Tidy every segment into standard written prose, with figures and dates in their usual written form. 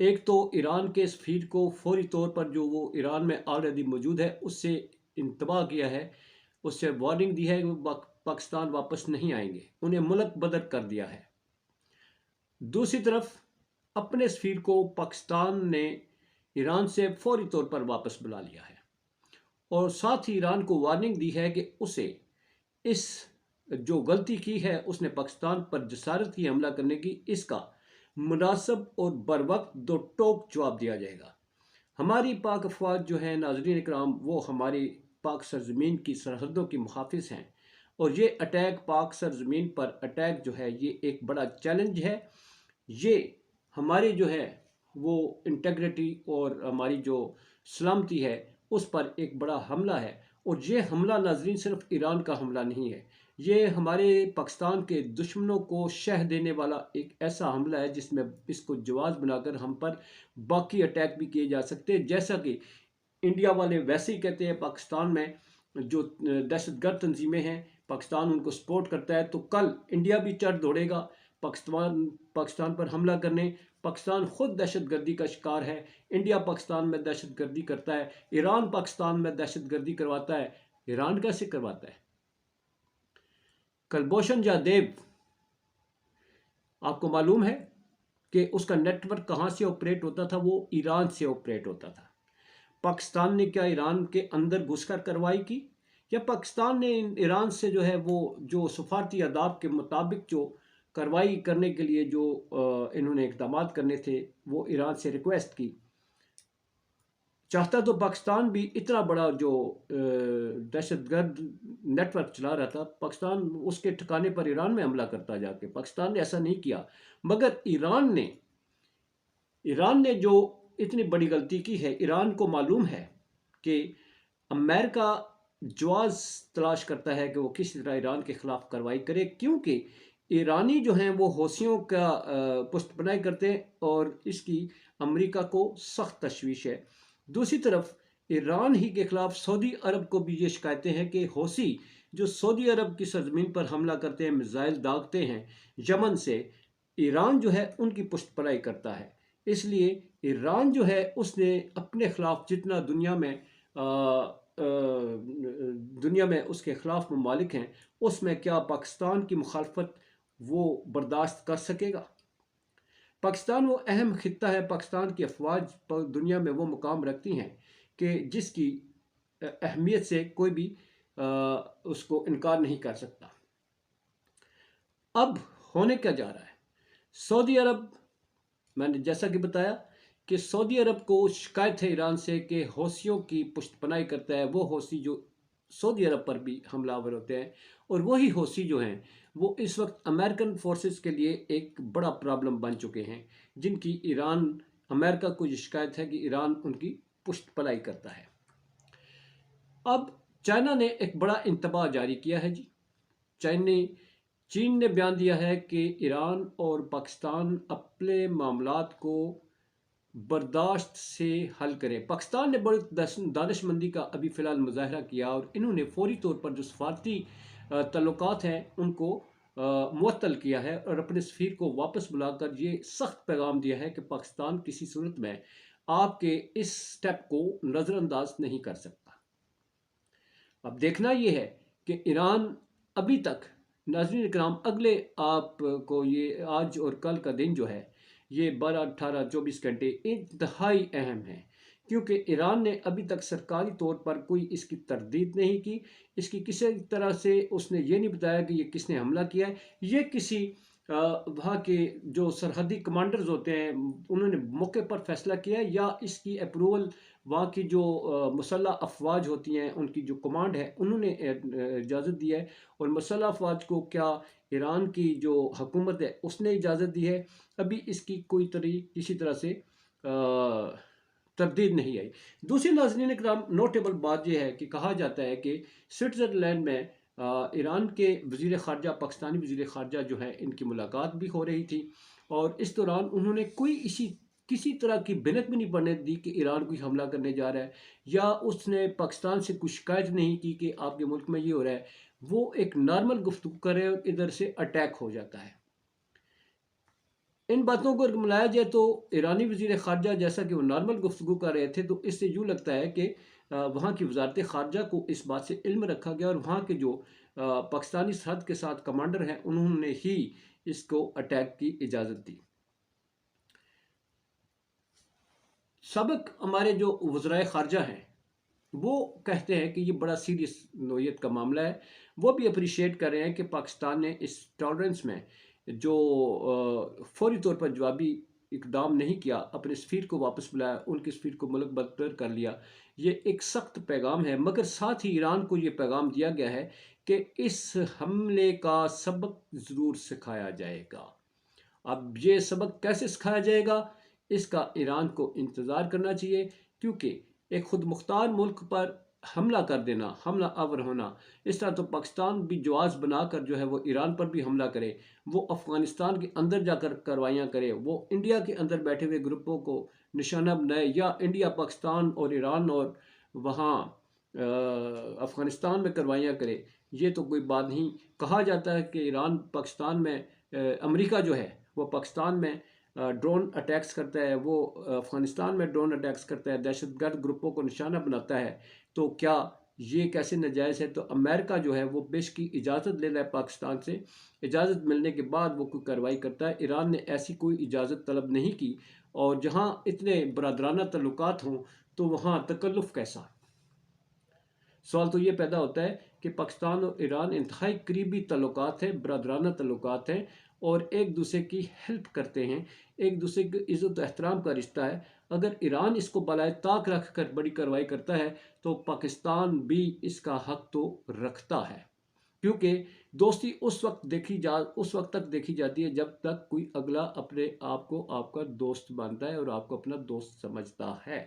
ایک تو ایران کے سفیر کو فوری طور پر جو وہ ایران میں آلریڈی موجود ہے اس سے انتباہ کیا ہے، اس سے وارننگ دی ہے کہ وہ پاکستان واپس نہیں آئیں گے، انہیں ملک بدر کر دیا ہے۔ دوسری طرف اپنے سفیر کو پاکستان نے ایران سے فوری طور پر واپس بلا لیا ہے، اور ساتھ ہی ایران کو وارننگ دی ہے کہ اسے اس جو غلطی کی ہے اس نے پاکستان پر جسارت کی حملہ کرنے کی، اس کا مناسب اور بروقت دو ٹوک جواب دیا جائے گا۔ ہماری پاک افواج جو ہیں ناظرین اکرام، وہ ہماری پاک سرزمین کی سرحدوں کی محافظ ہیں، اور یہ اٹیک پاک سرزمین پر اٹیک جو ہے یہ ایک بڑا چیلنج ہے، یہ ہماری جو ہے وہ انٹیگریٹی اور ہماری جو سلامتی ہے اس پر ایک بڑا حملہ ہے۔ اور یہ حملہ ناظرین صرف ایران کا حملہ نہیں ہے، یہ ہمارے پاکستان کے دشمنوں کو شہ دینے والا ایک ایسا حملہ ہے جس میں اس کو جواز بنا کر ہم پر باقی اٹیک بھی کیے جا سکتے ہیں، جیسا کہ انڈیا والے ویسے ہی کہتے ہیں پاکستان میں جو دہشت گرد تنظیمیں ہیں پاکستان ان کو سپورٹ کرتا ہے، تو کل انڈیا بھی چڑھ دوڑے گا پاکستان پر حملہ کرنے۔ پاکستان خود دہشت گردی کا شکار ہے، انڈیا پاکستان میں دہشت گردی کرتا ہے، ایران پاکستان میں دہشت گردی کرواتا ہے۔ ایران کیسے کرواتا ہے؟ کلبھوشن جادیو، آپ کو معلوم ہے کہ اس کا نیٹ ورک کہاں سے آپریٹ ہوتا تھا؟ وہ ایران سے آپریٹ ہوتا تھا۔ پاکستان نے کیا ایران کے اندر گھس کر کارروائی کی، یا پاکستان نے ایران سے جو ہے وہ جو سفارتی آداب کے مطابق جو کارروائی کرنے کے لیے جو انہوں نے اقدامات کرنے تھے وہ ایران سے ریکویسٹ کی؟ چاہتا تو پاکستان بھی اتنا بڑا جو دہشت گرد نیٹ ورک چلا رہا تھا، پاکستان اس کے ٹھکانے پر ایران میں حملہ کرتا جا کے، پاکستان نے ایسا نہیں کیا، مگر ایران نے جو اتنی بڑی غلطی کی ہے، ایران کو معلوم ہے کہ امریکہ جواز تلاش کرتا ہے کہ وہ کس طرح ایران کے خلاف کارروائی کرے، کیونکہ ایرانی جو ہیں وہ حوثیوں کا پشت پناہی کرتے ہیں اور اس کی امریکہ کو سخت تشویش ہے۔ دوسری طرف ایران ہی کے خلاف سعودی عرب کو بھی یہ شکایتیں ہیں کہ حوثی جو سعودی عرب کی سرزمین پر حملہ کرتے ہیں، میزائل داغتے ہیں یمن سے، ایران جو ہے ان کی پشت پناہی کرتا ہے۔ اس لیے ایران جو ہے اس نے اپنے خلاف جتنا دنیا میں اس کے خلاف ممالک ہیں، اس میں کیا پاکستان کی مخالفت وہ برداشت کر سکے گا؟ پاکستان وہ اہم خطہ ہے، پاکستان کی افواج دنیا میں وہ مقام رکھتی ہیں کہ جس کی اہمیت سے کوئی بھی اس کو انکار نہیں کر سکتا۔ اب ہونے کیا جا رہا ہے؟ سعودی عرب، میں نے جیسا کہ بتایا کہ سعودی عرب کو شکایت ہے ایران سے کہ حوثیوں کی پشت پناہی کرتا ہے، وہ حوثی جو سعودی عرب پر بھی حملہ آور ہوتے ہیں، اور وہی حوثی جو ہیں وہ اس وقت امریکن فورسز کے لیے ایک بڑا پرابلم بن چکے ہیں، جن کی امریکہ کو یہ شکایت ہے کہ ایران ان کی پشت پناہی کرتا ہے۔ اب چائنا نے ایک بڑا انتباہ جاری کیا ہے جی، چین نے بیان دیا ہے کہ ایران اور پاکستان اپنے معاملات کو برداشت سے حل کریں۔ پاکستان نے بڑی دانش مندی کا ابھی فی الحال مظاہرہ کیا، اور انہوں نے فوری طور پر جو سفارتی تعلقات ہیں ان کو معطل کیا ہے، اور اپنے سفیر کو واپس بلا کر یہ سخت پیغام دیا ہے کہ پاکستان کسی صورت میں آپ کے اس سٹیپ کو نظر انداز نہیں کر سکتا۔ اب دیکھنا یہ ہے کہ ایران ابھی تک، ناظرین اکرام، اگلے آپ کو یہ آج اور کل کا دن جو ہے یہ 12، 18، 24 گھنٹے انتہائی اہم ہیں، کیونکہ ایران نے ابھی تک سرکاری طور پر کوئی اس کی تردید نہیں کی، اس کی کسی طرح سے اس نے یہ نہیں بتایا کہ یہ کس نے حملہ کیا ہے۔ یہ کسی وہاں کے جو سرحدی کمانڈرز ہوتے ہیں انہوں نے موقع پر فیصلہ کیا ہے، یا اس کی اپروول وہاں کی جو مسلح افواج ہوتی ہیں ان کی جو کمانڈ ہے انہوں نے اجازت دی ہے، اور مسلح افواج کو کیا ایران کی جو حکومت ہے اس نے اجازت دی ہے؟ ابھی اس کی کسی طرح سے تردید نہیں آئی۔ دوسری ناظرین اکرام نوٹیبل بات یہ ہے کہ کہا جاتا ہے کہ سوئٹزرلینڈ میں ایران کے وزیر خارجہ، پاکستانی وزیر خارجہ جو ہے ان کی ملاقات بھی ہو رہی تھی، اور اس دوران انہوں نے کسی طرح کی بھنک بھی نہیں پڑنے دی کہ ایران کوئی حملہ کرنے جا رہا ہے، یا اس نے پاکستان سے کوئی شکایت نہیں کی کہ آپ کے ملک میں یہ ہو رہا ہے۔ وہ ایک نارمل گفتگو کر رہے ہیں اور ادھر سے اٹیک ہو جاتا ہے۔ ان باتوں کو اگر ملایا جائے تو ایرانی وزیر خارجہ جیسا کہ وہ نارمل گفتگو کر رہے تھے تو اس سے یوں لگتا ہے کہ وہاں کی وزارت خارجہ کو اس بات سے علم رکھا گیا اور وہاں کے جو پاکستانی سرحد کے ساتھ کمانڈر ہیں انہوں نے ہی اس کو اٹیک کی اجازت دی۔ سابق ہمارے جو وزرائے خارجہ ہیں وہ کہتے ہیں کہ یہ بڑا سیریس نوعیت کا معاملہ ہے، وہ بھی اپریشیٹ کر رہے ہیں کہ پاکستان نے اس ٹالرنس میں جو فوری طور پر جوابی اقدام نہیں کیا، اپنے سفیر کو واپس بلایا، ان کے سفیر کو ملک بدر کر لیا، یہ ایک سخت پیغام ہے۔ مگر ساتھ ہی ایران کو یہ پیغام دیا گیا ہے کہ اس حملے کا سبق ضرور سکھایا جائے گا۔ اب یہ سبق کیسے سکھایا جائے گا، اس کا ایران کو انتظار کرنا چاہیے، کیونکہ ایک خود مختار ملک پر حملہ کر دینا، حملہ آور ہونا، اس طرح تو پاکستان بھی جواز بنا کر جو ہے وہ ایران پر بھی حملہ کرے، وہ افغانستان کے اندر جا کر کاروائیاں کرے، وہ انڈیا کے اندر بیٹھے ہوئے گروپوں کو نشانہ بنائے، یا انڈیا پاکستان اور ایران اور وہاں افغانستان میں کاروائیاں کرے، یہ تو کوئی بات نہیں۔ کہا جاتا ہے کہ ایران پاکستان میں امریکہ جو ہے وہ پاکستان میں ڈرون اٹیکس کرتا ہے، وہ افغانستان میں ڈرون اٹیکس کرتا ہے، دہشت گرد گروپوں کو نشانہ بناتا ہے، تو کیا یہ کیسے ناجائز ہے؟ تو امریکہ جو ہے وہ پیش کی اجازت لے رہا ہے پاکستان سے، اجازت ملنے کے بعد وہ کوئی کارروائی کرتا ہے۔ ایران نے ایسی کوئی اجازت طلب نہیں کی، اور جہاں اتنے برادرانہ تعلقات ہوں تو وہاں تکلف کیسا؟ سوال تو یہ پیدا ہوتا ہے کہ پاکستان اور ایران انتہائی قریبی تعلقات ہیں، برادرانہ تعلقات ہیں، اور ایک دوسرے کی ہیلپ کرتے ہیں، ایک دوسرے کی عزت و احترام کا رشتہ ہے۔ اگر ایران اس کو بالائے طاق رکھ کر بڑی کارروائی کرتا ہے تو پاکستان بھی اس کا حق تو رکھتا ہے، کیونکہ دوستی اس وقت تک دیکھی جاتی ہے جب تک کوئی اگلا اپنے آپ کو آپ کا دوست مانتا ہے اور آپ کو اپنا دوست سمجھتا ہے۔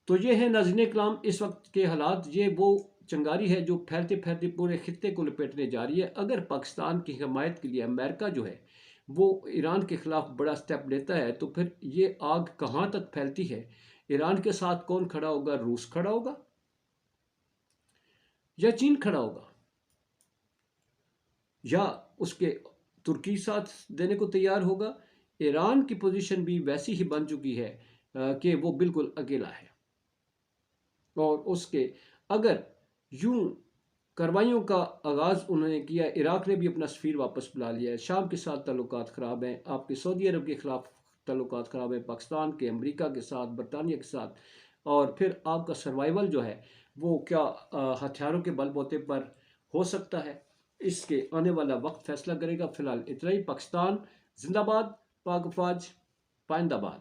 تو یہ ہے ناظرین کرام اس وقت کے حالات، یہ وہ چنگاری ہے جو پھیلتے پھیلتے پورے خطے کو لپیٹنے جا رہی ہے۔ اگر پاکستان کی حمایت کے لیے امریکہ جو ہے وہ ایران کے خلاف بڑا سٹیپ لیتا ہے تو پھر یہ آگ کہاں تک پھیلتی ہے؟ ایران کے ساتھ کون کھڑا ہوگا؟ روس کھڑا ہوگا یا چین کھڑا ہوگا، یا اس کے ترکی ساتھ دینے کو تیار ہوگا؟ ایران کی پوزیشن بھی ویسی ہی بن چکی ہے کہ وہ بالکل اکیلا ہے، اور اس کے اگر یوں کاروائیوں کا آغاز انہوں نے کیا، عراق نے بھی اپنا سفیر واپس بلا لیا ہے، شام کے ساتھ تعلقات خراب ہیں، آپ کے سعودی عرب کے خلاف تعلقات خراب ہیں، پاکستان کے، امریکہ کے ساتھ، برطانیہ کے ساتھ، اور پھر آپ کا سروائیول جو ہے وہ کیا ہتھیاروں کے بل بوتے پر ہو سکتا ہے؟ اس کے آنے والا وقت فیصلہ کرے گا۔ فی الحال اتنا ہی۔ پاکستان زندہ باد، پاک افواج پائندہ باد۔